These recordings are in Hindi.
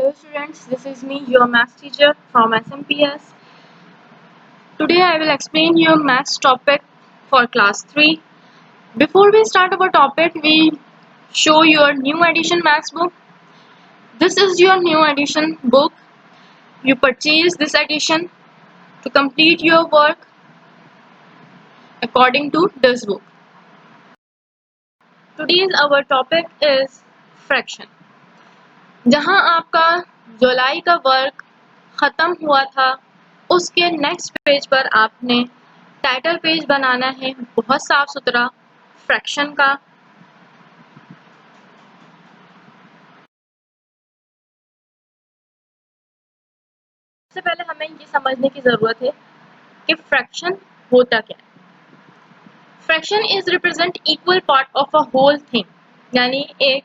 Hello students, this is me, your maths teacher from SMPS. Today I will explain your maths topic for class 3. Before we start our topic, we show your new edition maths book. This is your new edition book. You purchase this edition to complete your work according to this book. Today's our topic is fraction. जहां आपका जुलाई का वर्क ख़त्म हुआ था, उसके नेक्स्ट पेज पर आपने टाइटल पेज बनाना है बहुत साफ सुथरा फ्रैक्शन का। सबसे पहले हमें ये समझने की ज़रूरत है कि फ्रैक्शन होता क्या है। Fraction is represent equal part of a whole thing, यानी एक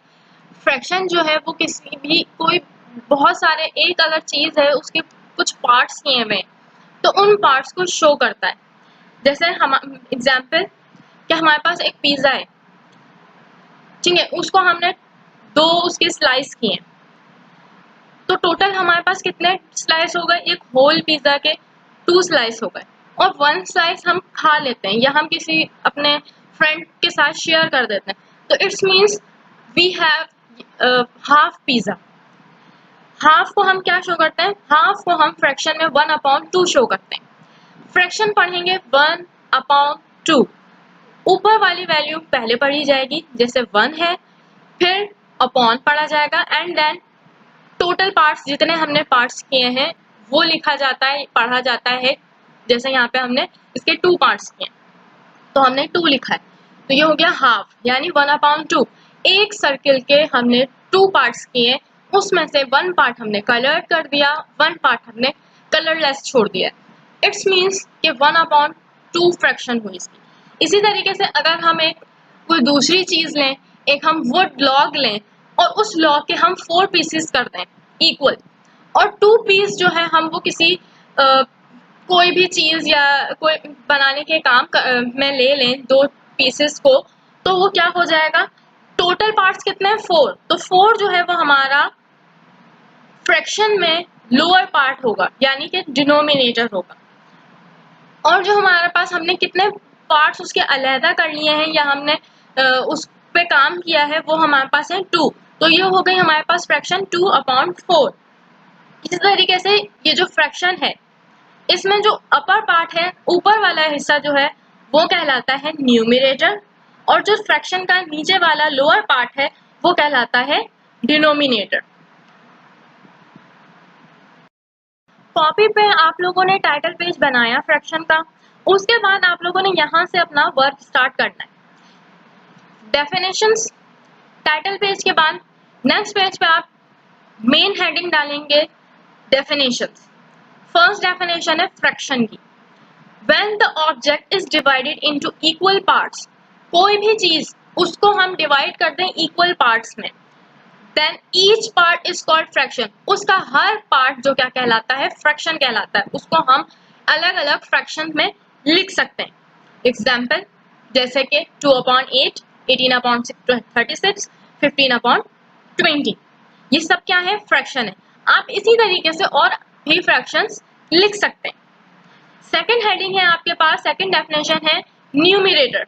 फ्रैक्शन जो है वो किसी भी कोई बहुत सारे एक अलग चीज़ है उसके कुछ पार्ट्स किए हुए हैं, तो उन पार्ट्स को शो करता है। जैसे हम एग्जाम्पल कि हमारे पास एक पिज़्ज़ा है, ठीक है, उसको हमने दो उसके स्लाइस किए, तो टोटल हमारे पास कितने स्लाइस हो गए? एक होल पिज़्ज़ा के 2 स्लाइस हो गए, और 1 स्लाइस हम खा लेते हैं या हम किसी अपने फ्रेंड के साथ शेयर कर देते हैं, तो it's means we have half pizza. Half को हम क्या शो करते हैं? हाफ को हम फ्रैक्शन में 1/2 शो करते हैं। फ्रैक्शन पढ़ेंगे 1/2, ऊपर वाली वैल्यू पहले पढ़ी जाएगी, जैसे 1 है, फिर अपॉन पढ़ा जाएगा, एंड देन टोटल पार्ट्स जितने हमने पार्ट्स किए हैं वो लिखा जाता है, पढ़ा जाता है। जैसे यहाँ पे हमने इसके 2 पार्ट्स किए, तो हमने 2 लिखा है, तो ये हो गया हाफ, यानी 1/2। एक सर्किल के हमने 2 पार्ट्स किए, उसमें से 1 पार्ट हमने कलर्ड कर दिया, 1 पार्ट हमने कलरलेस छोड़ दिया। इट्स मीन्स कि 1/2 फ्रैक्शन हुई इसकी। इसी तरीके से अगर हम एक कोई दूसरी चीज़ लें, एक हम वुड लॉग लें और उस लॉग के हम 4 पीसेस कर दें इक्वल, और 2 पीस जो है हम वो किसी कोई भी चीज़ या कोई बनाने के काम में ले लें 2 पीसेस को, तो वो क्या हो जाएगा? टोटल पार्ट्स कितने हैं? 4। तो 4 जो है वो हमारा फ्रैक्शन में लोअर पार्ट होगा, यानी कि डिनोमिनेटर होगा। और जो हमारे पास हमने कितने पार्ट्स उसके अलहदा कर लिए हैं या हमने उस पे काम किया है, वो हमारे पास है 2। तो ये हो गई हमारे पास फ्रैक्शन 2/4। इसी तरीके से ये जो फ्रैक्शन है, इसमें जो अपर पार्ट है, ऊपर वाला हिस्सा जो है वो कहलाता है न्यूमरेटर, और जो फ्रैक्शन का नीचे वाला लोअर पार्ट है वो कहलाता है डिनोमिनेटर। कॉपी पे आप लोगों ने टाइटल पेज बनाया फ्रैक्शन का, उसके बाद आप लोगों ने यहाँ से अपना वर्क स्टार्ट करना है। डेफिनेशंस टाइटल पेज के बाद नेक्स्ट पेज पे आप मेन हेडिंग डालेंगे डेफिनेशंस। फर्स्ट डेफिनेशन है फ्रैक्शन की, when the object is divided into equal parts, कोई भी चीज उसको हम डिवाइड कर दें इक्वल पार्ट्स में, then each part is called fraction, उसका हर पार्ट जो क्या कहलाता है? फ्रैक्शन कहलाता है। उसको हम अलग अलग फ्रैक्शन में लिख सकते हैं। एग्जाम्पल जैसे कि 2/8, 18/36, 15/20, ये सब क्या है? फ्रैक्शन है। आप इसी तरीके से और भी फ्रैक्शंस लिख सकते हैं। सेकेंड हेडिंग है आपके पास, सेकेंड डेफिनेशन है numerator.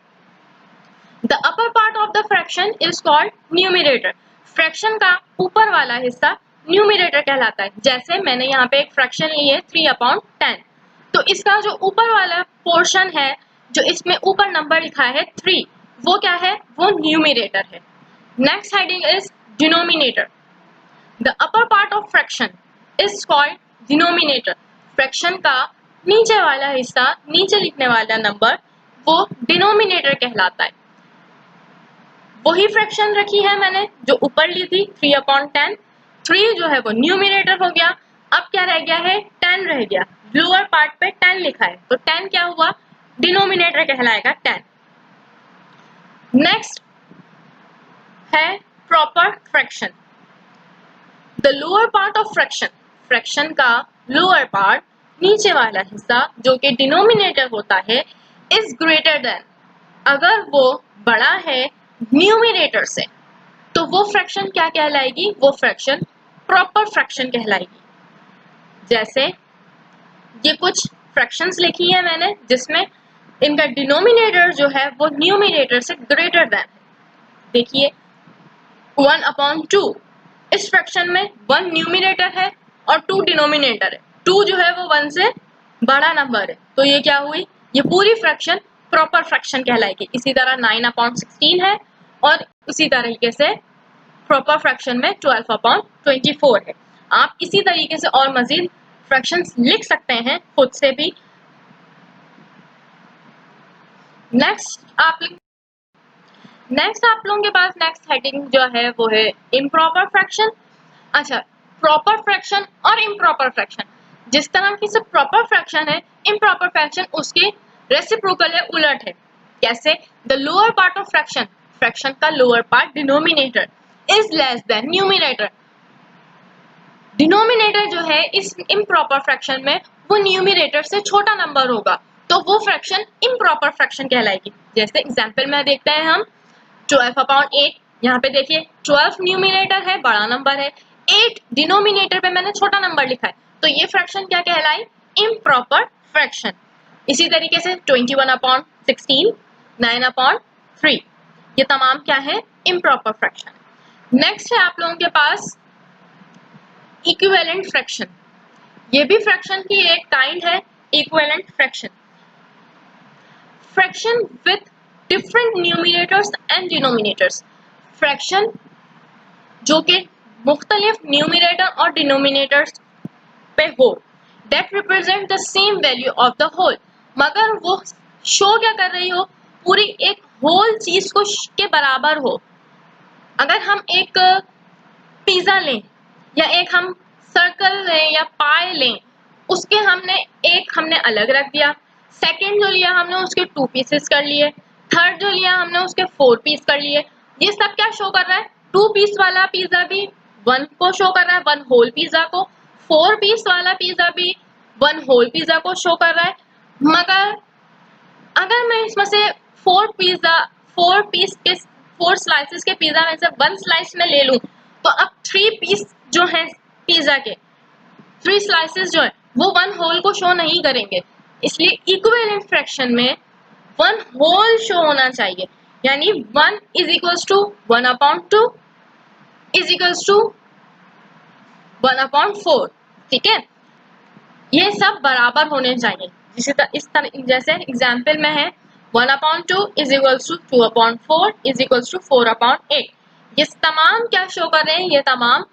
The upper part of the fraction is called numerator. Fraction का ऊपर वाला हिस्सा न्यूमरेटर कहलाता है। जैसे मैंने यहाँ पे एक फ्रैक्शन ली है 3/10, तो इसका जो ऊपर वाला पोर्शन है जो इसमें ऊपर नंबर लिखा है 3, वो क्या है? वो न्यूमिनेटर है। Next heading is denominator. The upper part of fraction is called denominator. Fraction का नीचे वाला हिस्सा, नीचे लिखने वाला नंबर, वो डिनोमिनेटर कहलाता है। वही फ्रैक्शन रखी है मैंने जो ऊपर ली थी 3/10। 3 जो है वो न्यूमिनेटर हो गया। अब क्या रह गया है? 10 रह गया। लोअर पार्ट पे 10 लिखा है, तो 10 क्या हुआ? डिनोमिनेटर कहलाएगा 10। नेक्स्ट है proper fraction. The lower part of fraction, fraction का लोअर पार्ट, नीचे वाला हिस्सा जो कि डिनोमिनेटर होता है, इज ग्रेटर देन, अगर वो बड़ा है न्यूमिनेटर से, तो वो फ्रैक्शन क्या कहलाएगी? वो फ्रैक्शन प्रॉपर फ्रैक्शन कहलाएगी। जैसे ये कुछ फ्रैक्शंस लिखी है मैंने जिसमें इनका डिनोमिनेटर जो है वो न्यूमिनेटर से ग्रेटर देन है। देखिए 1/2, इस फ्रैक्शन में 1 न्यूमिनेटर है और 2 डिनोमिनेटर है। 2 जो है वो 1 से बड़ा नंबर है, तो ये क्या हुई? ये पूरी फ्रैक्शन प्रॉपर फ्रैक्शन कहलाएगी। इसी तरह 9/16 है और इसी तरीके से प्रॉपर फ्रैक्शन में 12/24 है। आप इसी तरीके से और मजीद फ्रैक्शंस लिख सकते हैं खुद से भी। नेक्स्ट आप लोगों के पास नेक्स्ट हेडिंग जो है वो है इम्प्रॉपर फ्रैक्शन। अच्छा, प्रॉपर फ्रैक्शन और इम्प्रॉपर फ्रैक्शन, जिस तरह की सब प्रॉपर फ्रैक्शन है, इम्प्रॉपर फ्रैक्शन उसके रेसिप्रोकल है, उलट है। कैसे? The lower part of fraction, fraction का lower part denominator is less than numerator. Denominator जो है इस इम्प्रॉपर फ्रैक्शन में वो न्यूमिनेटर से छोटा नंबर होगा, तो वो फ्रैक्शन इम्प्रॉपर फ्रैक्शन कहलाएगी। जैसे एग्जांपल में देखते हैं हम 12/8। यहाँ पे देखिए 12 न्यूमिनेटर है, बड़ा नंबर है, 8 डिनोमिनेटर पे मैंने छोटा नंबर लिखा है, तो ये फ्रैक्शन क्या कहलाई? Improper fraction. इसी तरीके से 21/16, 9/3, ये तमाम क्या है? Improper fraction. नेक्स्ट है आप लोगों के पास इक्विवेलेंट फ्रैक्शन। ये भी फ्रैक्शन की एक काइंड है, equivalent fraction. Fraction with different numinators and denominators, fraction जो कि मुख्तलिफ न्यूमिनेटर और डिनोमिनेटर्स पे हो, that represent the same value of the whole, मगर वो शो क्या कर रही हो? पूरी एक होल चीज को के बराबर हो। अगर हम एक पिज्जा लें या एक हम सर्कल लें या पाई लें, उसके हमने अलग रख दिया, सेकंड जो लिया हमने उसके 2 पीसेस कर लिए, थर्ड जो लिया हमने उसके 4 पीस कर लिए। ये सब क्या शो कर रहा है? 2 पीस वाला पिज्जा भी 1 को शो कर रहा है, 1 होल पिज्जा को। 4 पीस वाला पिज्जा भी 1 होल पिज्जा को शो कर रहा है। मगर अगर मैं इसमें से 4 पीस के 4 स्लाइसेस के पिज्जा में से 1 स्लाइस में ले लूं, तो अब 3 पीस जो है पिज्जा के 3 स्लाइसेस जो है वो 1 होल को शो नहीं करेंगे। इसलिए इक्विवेलेंट फ्रैक्शन में 1 होल शो होना चाहिए, यानी 1 is equals to 1/2 is equals to 1/4। ठीक है, ये सब बराबर होने चाहिए। जैसे एग्जाम्पल में है 1/2 is equals to 2/4 is equals to 4/8। ये तमाम क्या शो कर रहे हैं? ये तमाम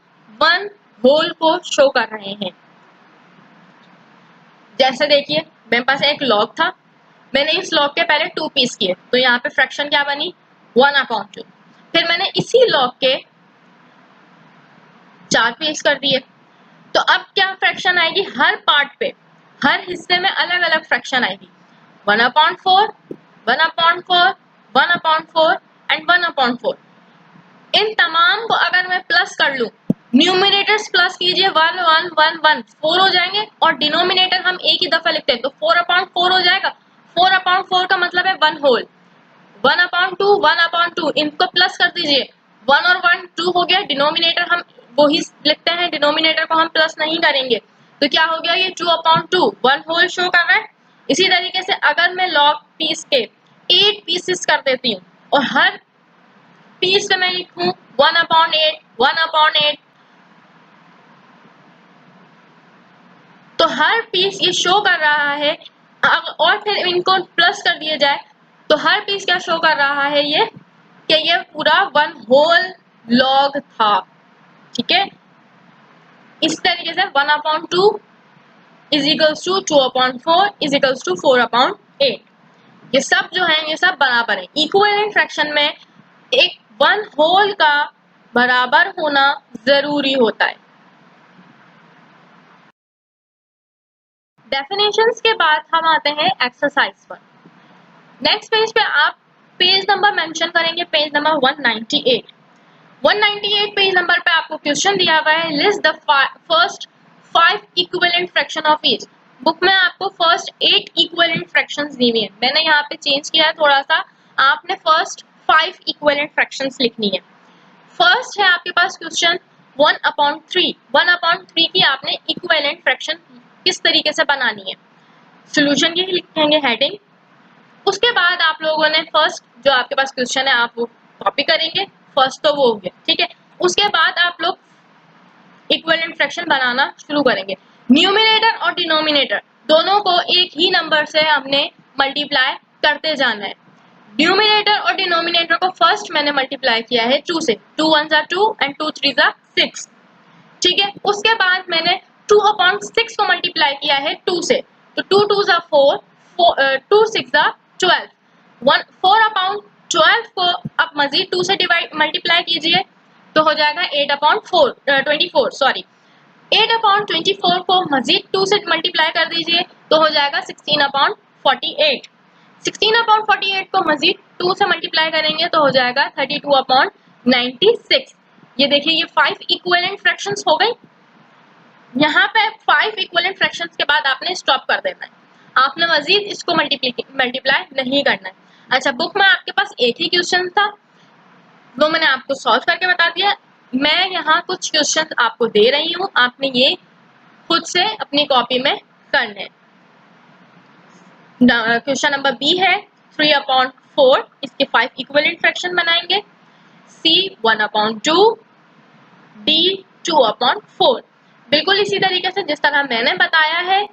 1 होल को शो कर रहे हैं। जैसे देखिए मेरे पास एक लॉग था, मैंने इस लॉग के पहले 2 पीस किए, तो यहाँ पे फ्रैक्शन क्या बनी? 1/2। फिर मैंने इसी लॉग के 4 पीस कर दिए, तो अब क्या फ्रैक्शन आएगी? हर पार्ट पे, हर हिस्से में अलग अलग फ्रैक्शन आएगी। 1/4, 1/4, 1/4 एंड 1/4। इन तमाम को अगर मैं प्लस कर लूं, न्यूमिनेटर्स प्लस कीजिए 1 1 1 1 4 हो जाएंगे, और डिनोमिनेटर हम एक ही दफा लिखते हैं तो 4/4 हो जाएगा। 4/4 का मतलब है 1 होल। 1/2 1/2, इनको प्लस कर दीजिए, 1 और 1 2 हो गया। डिनोमिनेटर हम वही लिखते हैं, डिनोमिनेटर को हम प्लस नहीं करेंगे, तो क्या हो गया? ये 2/2 1 होल शो कर रहा है। इसी तरीके से अगर मैं लॉग पीस के 8 पीसेस कर देती हूँ और हर पीस पे मैं लिखूं 1/8 1/8, तो हर पीस ये शो कर रहा है और फिर इनको प्लस कर दिया जाए तो हर पीस क्या शो कर रहा है ये कि ये पूरा 1 होल लॉग था। ठीक है, इस तरीके से 1/2 is equals to 2/4 is equals to 4/8। ये सब जो है ये सब बराबर है। इक्विवेलेंट फ्रैक्शन में एक 1 होल का बराबर होना जरूरी होता है। डेफिनेशंस के बाद हम आते हैं एक्सरसाइज पर। नेक्स्ट पेज पे आप पेज नंबर मेंशन करेंगे, पेज नंबर 198। 198 पेज नंबर पे आपको क्वेश्चन दिया हुआ है, list the first 5 equivalent fraction of each. Book में आपको फर्स्ट 8 इक्विवेलेंट फ्रैक्शंस दी हुई है, मैंने यहाँ पे चेंज किया है थोड़ा सा। आपने फर्स्ट 5 इक्विवेलेंट फ्रैक्शंस लिखनी है। फर्स्ट है आपके पास क्वेश्चन 1/3। 1/3 की आपने इक्विवेलेंट फ्रैक्शन किस तरीके से बनानी है, सॉल्यूशन की लिखेंगे हेडिंग। उसके बाद आप लोगों ने फर्स्ट जो आपके पास क्वेश्चन है आप वो कॉपी करेंगे, फर्स्ट तो वो हो गया। ठीक है, उसके बाद आप लोग इक्विवेलेंट फ्रैक्शन बनाना शुरू करेंगे। न्यूमरेटर और डिनोमिनेटर दोनों को एक ही नंबर से हमने मल्टीप्लाई करते जाना है। न्यूमरेटर और डिनोमिनेटर को फर्स्ट मैंने मल्टीप्लाई किया है 2 से, 2 1 जा 2 एंड 2 3 जा 6। ठीक है, उसके बाद मैंने 2/6 को मल्टीप्लाई किया है 2 से, तो 2 2 जा 4, 2 6 जा 12, 4/12 को अब मजीद 2 से डिवाइड मल्टीप्लाई कीजिए तो हो जाएगा 8/24 सॉरी 8/24 को मजीद 2 से मल्टीप्लाई कर दीजिए तो हो जाएगा 16/48। 16/48 को मजीद 2 से मल्टीप्लाई करेंगे तो हो जाएगा 32/96। ये देखिए ये 5 इक्विवेलेंट फ्रैक्शंस हो गई। यहाँ पे 5 इक्विवेलेंट फ्रैक्शंस के बाद आपने स्टॉप कर देना है, आपने मजीद इसको मल्टीप्लाई नहीं करना है। अच्छा, बुक में आपके पास एक ही क्वेश्चन था, वो मैंने आपको सॉल्व करके बता दिया। मैं यहाँ कुछ क्वेश्चन आपको दे रही हूँ, आपने ये खुद से अपनी कॉपी में करने हैं। क्वेश्चन नंबर बी है 3/4, इसके 5 इक्विवेलेंट फ्रैक्शन बनाएंगे। सी 1/2, डी 2/4। बिल्कुल इसी तरीके से जिस तरह मैंने बताया है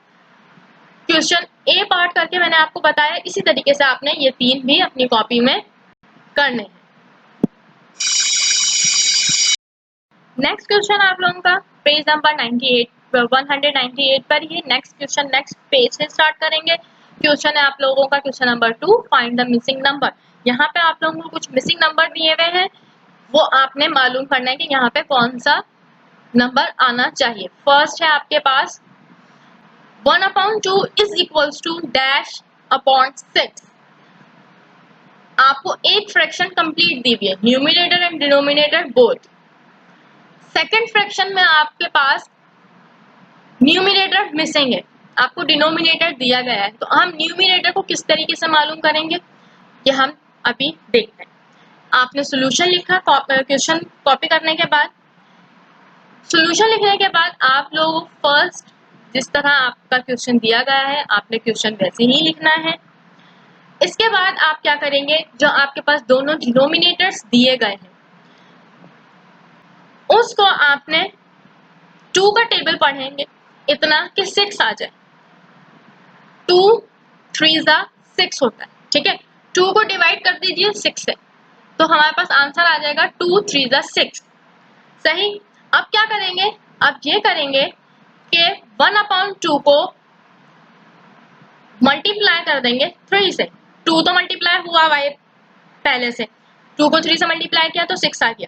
क्वेश्चन ए पार्ट करके मैंने आपको बताया, इसी तरीके से आपने ये 3 भी अपनी कॉपी में करने हैं। नेक्स्ट क्वेश्चन आप लोगों का पेज नंबर 198 पर ही नेक्स्ट क्वेश्चन नेक्स्ट पेज से स्टार्ट करेंगे। क्वेश्चन है आप लोगों का question number 2, find the missing number. यहाँ पे आप लोगों को कुछ मिसिंग नंबर दिए हुए हैं, वो आपने मालूम करना है कि यहाँ पे कौन सा नंबर आना चाहिए। फर्स्ट है आपके पास 1/2 इज इक्वल्स टू -6। आपको एक फ्रैक्शन कंप्लीट दी हुई है, numerator and denominator both. Second fraction में आपके पास न्यूमरेटर मिसिंग है, आपको डिनोमिनेटर दिया गया है, तो हम न्यूमरेटर को किस तरीके से मालूम करेंगे ये हम अभी देखते हैं। आपने सॉल्यूशन लिखा, क्वेश्चन कॉपी करने के बाद सॉल्यूशन लिखने के बाद आप लोग फर्स्ट जिस तरह आपका क्वेश्चन दिया गया है आपने क्वेश्चन वैसे ही लिखना है। इसके बाद आप क्या करेंगे, जो आपके पास दोनों डिनोमिनेटर्स दिए गए हैं उसको आपने 2 का टेबल पढ़ेंगे इतना कि 6 आ जाए। 2 3 जा 6 होता है। ठीक है, 2 को डिवाइड कर दीजिए 6 से तो हमारे पास आंसर आ जाएगा 2 3 जा 6। सही, अब क्या करेंगे, अब ये करेंगे कि 1/2 को मल्टीप्लाई कर देंगे 3 से। 2 तो मल्टीप्लाई हुआ हुआ है पहले से, 2 को 3 से मल्टीप्लाई किया तो 6 आ गया।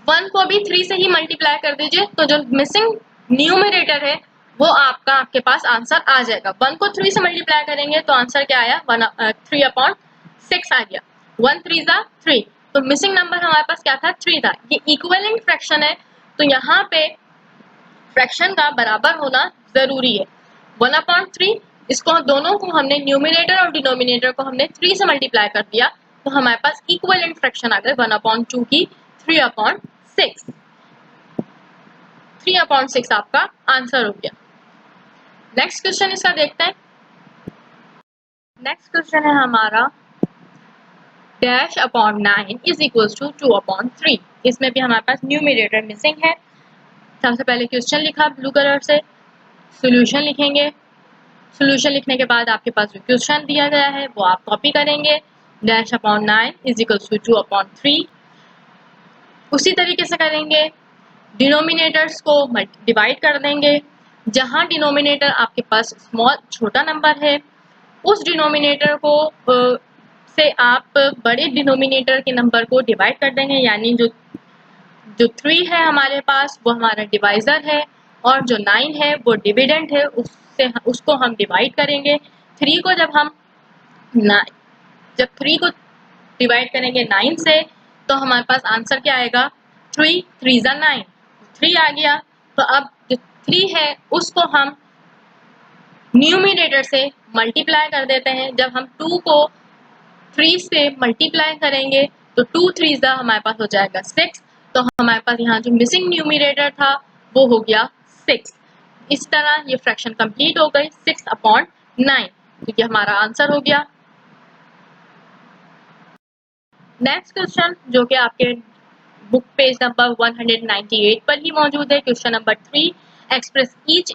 1 को भी 3 से ही मल्टीप्लाई कर दीजिए तो जो मिसिंग न्यूमरेटर है वो आपके पास आंसर आ जाएगा। 1 को 3 से मल्टीप्लाई करेंगे तो आंसर क्या आया 3/6 आ गया। 1 3 जा 3, तो मिसिंग नंबर हमारे पास क्या था 3 था। ये इक्विवेलेंट फ्रैक्शन है तो यहाँ पे फ्रैक्शन का बराबर होना जरूरी है। 1/3 इसको दोनों को हमने न्यूमरेटर और डिनोमिनेटर को हमने 3 से मल्टीप्लाई कर दिया तो हमारे पास इक्विवेलेंट फ्रैक्शन आ गए 1/2 की 3/6। 3/6 आपका आंसर हो गया। नेक्स्ट क्वेश्चन इसका देखते हैं। नेक्स्ट क्वेश्चन है हमारा -9 इज इक्वल्स टू 2/3। इसमें भी हमारे पास न्यूमरेटर मिसिंग है। सबसे पहले क्वेश्चन लिखा ब्लू कलर से, सॉल्यूशन लिखेंगे। सोल्यूशन लिखने के बाद आपके पास जो क्वेश्चन दिया गया है वो आप कॉपी करेंगे, dash upon 9 is equals to 2 upon 3। उसी तरीके से करेंगे, डिनोमिनेटर्स को डिवाइड कर देंगे। जहां डिनोमिनेटर आपके पास स्मॉल छोटा नंबर है, उस डिनोमिनेटर को से आप बड़े डिनोमिनेटर के नंबर को डिवाइड कर देंगे, यानी जो 3 है हमारे पास वो हमारा डिवाइजर है, और जो 9 है वो डिविडेंड है, उसको हम डिवाइड करेंगे। 3 को जब 3 को डिवाइड करेंगे 9 से, तो हमारे पास आंसर क्या आएगा, 3 3 ज़ा 9, 3 आ गया। तो अब जो 3 है उसको हम न्यूमिनेटर से मल्टीप्लाई कर देते हैं। जब हम 2 को 3 से मल्टीप्लाई करेंगे तो 2 3 ज़ा हमारे पास हो जाएगा 6। तो हमारे पास यहाँ जो मिसिंग न्यूमिनेटर था वो हो गया 6। इस तरह ये फ्रैक्शन कंप्लीट हो गई 6 अपॉन 9। तो ये हमारा आंसर हो गया। नेक्स्ट क्वेश्चन जो कि आपके बुक पेज नंबर 198 पर ही मौजूद है, question number 3, express each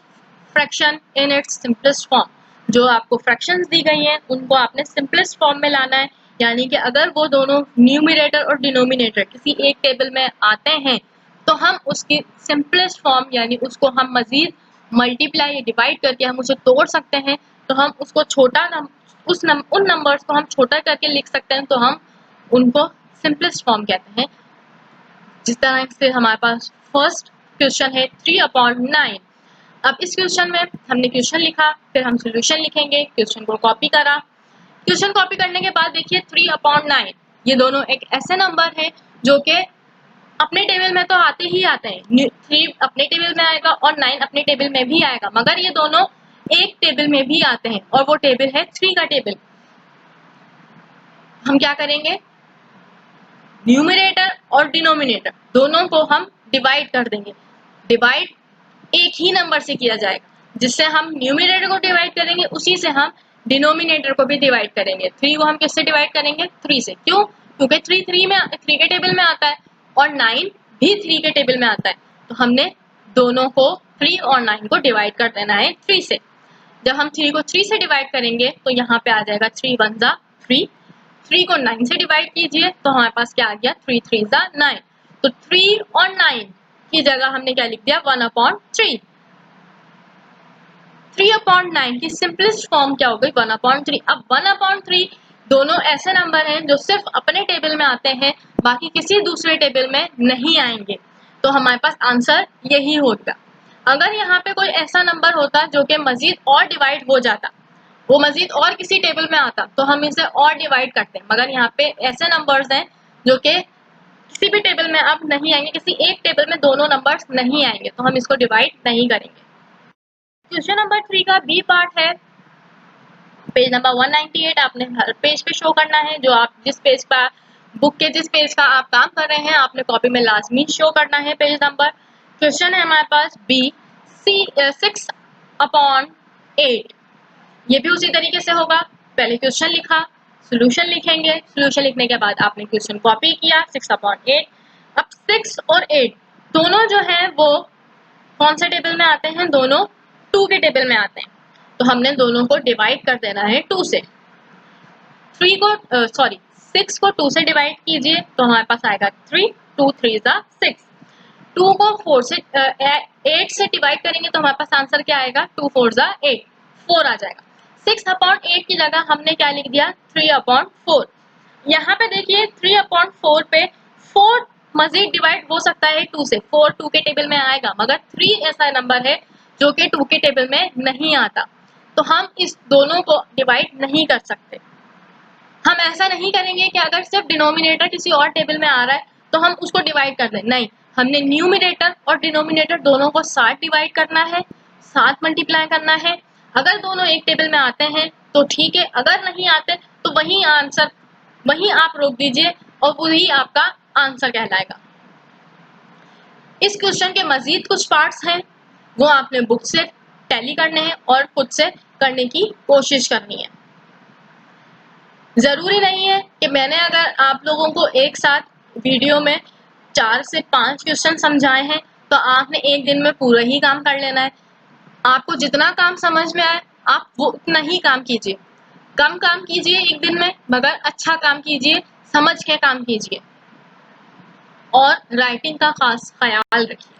fraction in its simplest form. जो आपको फ्रैक्शंस दी गई हैं उनको आपने सिंपलेस्ट फॉर्म में लाना है, यानी कि अगर वो दोनों न्यूमिनेटर और डिनोमिनेटर किसी एक टेबल में आते हैं तो हम उसकी सिंपलेस्ट फॉर्म, यानी उसको हम मजीद मल्टीप्लाई या डिवाइड करके हम उसे तोड़ सकते हैं। तो हम उसको उन नंबर्स को हम छोटा करके लिख सकते हैं, तो हम उनको सिंपलेस्ट फॉर्म कहते हैं। जिस तरह से हमारे पास फर्स्ट क्वेश्चन है 3 अपॉन 9। अब इस क्वेश्चन में हमने क्वेश्चन लिखा, फिर हम सोल्यूशन लिखेंगे, क्वेश्चन को कॉपी करा। क्वेश्चन कॉपी करने के बाद देखिए 3 अपॉन 9, ये दोनों एक ऐसे नंबर है जो कि अपने टेबल में तो आते ही आते हैं। 3 अपने टेबल में आएगा और 9 अपने टेबल में भी आएगा, मगर ये दोनों एक टेबल में भी आते हैं, और वो टेबल है 3 का टेबल। हम क्या करेंगे, न्यूमरेटर और डिनोमिनेटर दोनों को हम डिवाइड कर देंगे। डिवाइड एक ही नंबर से किया जाएगा, जिससे हम न्यूमरेटर को डिवाइड करेंगे उसी से हम डिनोमिनेटर को भी डिवाइड करेंगे। 3 को हम किससे डिवाइड करेंगे, 3 से। क्यों, क्योंकि 3 के टेबल में आता है और 9 भी 3 के टेबल में आता है। तो हमने दोनों को 3 और 9 को डिवाइड कर देना है 3 से। जब हम 3 को 3 से डिवाइड करेंगे तो यहाँ पे आ जाएगा 3 1 ज़ा 3। 3 को 9 से डिवाइड कीजिए तो हमारे पास क्या आ गया, 3 3 ज़ा 9। तो 3 और 9 की जगह हमने क्या लिख दिया, 1 अपॉन 3। 3 अपॉन 9 की सिंपलेस्ट फॉर्म क्या हो गई, 1 अपॉन 3। अब 1 अपॉन 3 दोनों ऐसे नंबर हैं जो सिर्फ अपने टेबल में आते हैं, बाकी किसी दूसरे टेबल में नहीं आएंगे। तो हमारे पास आंसर यही होगा। अगर यहाँ पे कोई ऐसा नंबर होता जो कि मजीद और डिवाइड हो जाता, वो मजीद और किसी टेबल में आता, तो हम इसे और डिवाइड करते हैं। मगर यहाँ पे ऐसे नंबर्स हैं जो कि किसी भी टेबल में अब नहीं आएंगे, किसी एक टेबल में दोनों नंबर्स नहीं आएंगे, तो हम इसको डिवाइड नहीं करेंगे। क्वेश्चन नंबर 3 का बी पार्ट है, पेज नंबर 198। आपने हर पेज पे शो करना है, जो आप जिस पेज का बुक के जिस पेज का आप काम कर रहे हैं आपने कॉपी में लाजमी शो करना है पेज नंबर। क्वेश्चन है हमारे पास बी 6 अपॉन 8। ये भी उसी तरीके से होगा, पहले क्वेश्चन लिखा, सोल्यूशन लिखेंगे, सोल्यूशन लिखने के बाद आपने क्वेश्चन कॉपी किया 6 अपॉन 8। अब 6 और 8 दोनों जो है वो कौन से टेबल में आते हैं, दोनों 2 के टेबल में आते हैं। तो हमने दोनों को डिवाइड कर देना है 2 से। 6 को 2 से डिवाइड कीजिए तो हमारे पास आएगा 3, 2 3 ज़ा 6। 2 को 8 से डिवाइड करेंगे तो हमारे पास आंसर क्या आएगा, 2 4 ज़ा 8, 4 आ जाएगा। 6 अपॉन 8 की जगह हमने क्या लिख दिया, 3 अपॉन 4। यहाँ पे देखिए 3 अपॉन 4 पे 4 मजीद डिवाइड हो सकता है 2 से, 4 2 के टेबल में आएगा, मगर 3 ऐसा नंबर है जो कि 2 के टेबल में नहीं आता, तो हम इस दोनों को डिवाइड नहीं कर सकते। हम ऐसा नहीं करेंगे कि अगर सिर्फ डिनोमिनेटर किसी और टेबल में आ रहा है तो हम उसको डिवाइड कर दें, नहीं, हमने न्यूमिनेटर और डिनोमिनेटर दोनों को 7 डिवाइड करना है, 7 मल्टीप्लाई करना है। अगर दोनों एक टेबल में आते हैं तो ठीक है, अगर नहीं आते तो वहीं आप रोक दीजिए और वही आपका आंसर कहलाएगा। इस क्वेश्चन के मजीद कुछ पार्ट्स हैं, वो आपने बुक से टैली करने हैं और खुद से करने की कोशिश करनी है। जरूरी नहीं है कि मैंने अगर आप लोगों को एक साथ वीडियो में 4 से 5 क्वेश्चन समझाए हैं तो आपने एक दिन में पूरा ही काम कर लेना है। आपको जितना काम समझ में आए आप वो उतना ही काम कीजिए, कम काम कीजिए एक दिन में, मगर अच्छा काम कीजिए, समझ के काम कीजिए और राइटिंग का खास ख्याल रखिए।